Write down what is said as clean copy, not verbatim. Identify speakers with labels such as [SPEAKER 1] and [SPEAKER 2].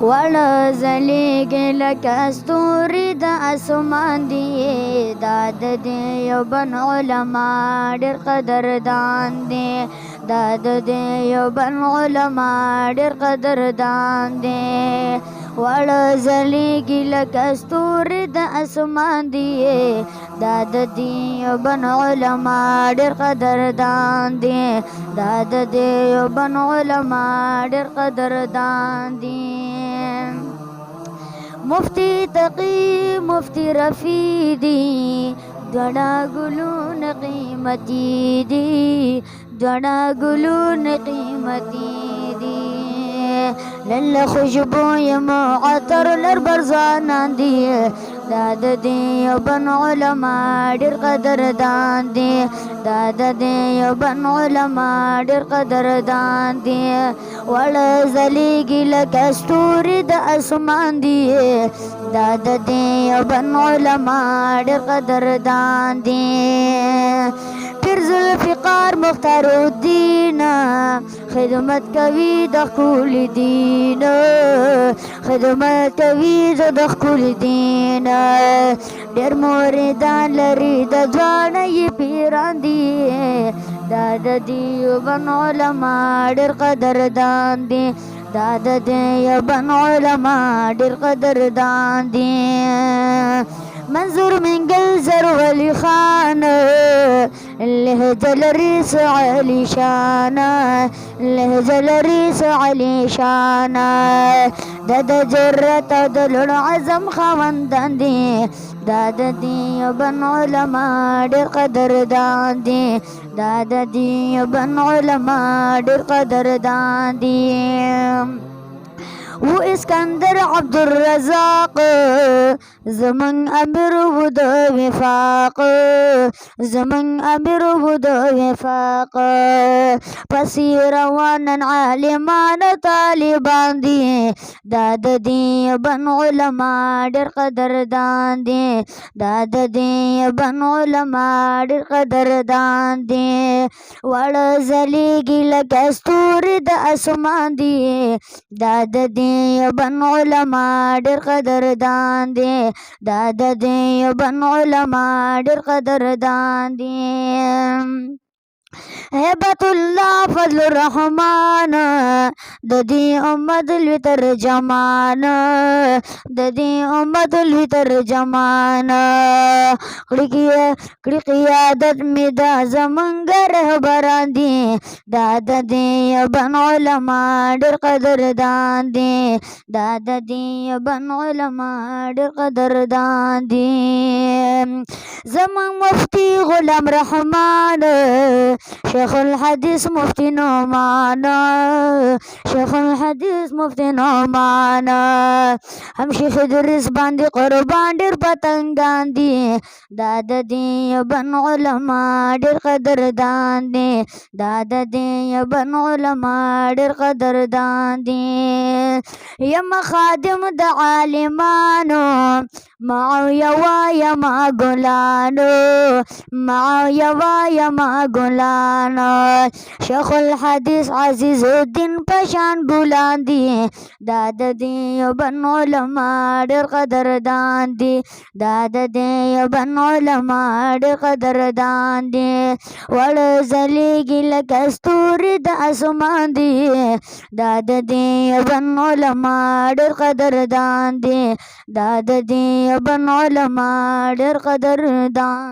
[SPEAKER 1] وړه ځلېږي لکه ستوري د اسمان دي. دا د دیوبند علما ډېر قدردان دي. دا د دیوبند علما ډېر قدردان دي. وړه ځلېږي لکه ستوري د اسمان دي. دا د دیوبند علما ډېر قدردان دي. دا د دیوبند علما ډېر قدردان دي. مفتی تقی مفتی رفیع دی، دواړه ګلونه قیمتي دي. دواړه ګلونه قیمتي دي. لله خوشبوی معطر لر برزانان دي. دا د دیوبند علما ډېر قدردان دي. دا د دیوبند علما ډېر قدردان دي. وړه ځلېږي لکه ستوري د اسمان دي. دا د دیوبند علما ډېر قدردان دي. پیر ذوالفقار مختار الدین خدمت کوي د ښکلي دین. خدمت کوي د ښکلي دین. ډېر مریدان لري د ځوانه یې پیران دي. دا د دیوبند علما ډېر قدردان دي. دا د دیوبند علما ډېر قدردان دي. منظور منګل زر ولی خان لهجه لري علی شان. لهجه لري علی شان. دا د جرأت او د لوړ عزم خاوندان دي. دا د دیوبند علما ډېر قدردان دي. دا د دیوبند علما ډېر قدردان دي. و اسکندر عبدالرزاق زمن امیر و د وفاق. زمن امیر و د وفاق. پسې روانن عالمان طالبان دي. دا د دیوبند علما ډېر قدردان دي. دا د دیوبند علما ډېر قدردان دي. وړه ځلېږي لکه ستوري د اسمان دي. دا د دیوبند علما ډېر قدردان دي. دا د دیوبند علما ډېر قدردان دي. هیبت الله فضل الرحمن د دې امت لوی ترجمان. د دې امت لوی ترجمان. کړي قیادت مې دا زمونږ رهبران دي. دا د دیوبند علما ډېر قدردان دي. دا د دیوبند علما ډېر قدردان دي. زمونږ مفتی غلام رحمان شیخ الحدیث مفتی نعمان. شیخ الحدیث مفتی نعمان. هم شیخ ادریس باندې قربان ډېر پتنګان دي. دا د دیوبند علما ډېر قدردان دي. دا د دیوبند علما ډېر قدردان دي. یم خادم د عالمانو معاویه وایم ګلانو. معاویه وایم ګلانو. شیخ الحدیث عزیز الدین پشان ګلان دي. دا د دیوبند علما ډېر قدردان دي. دا د دیوبند علما ډېر قدردان دي. وړه ځلېږي لکه ستوري د اسمان دي. دا د دیوبند علما ډېر قدردان دي. دا د دیوبند علما ډېر قدردان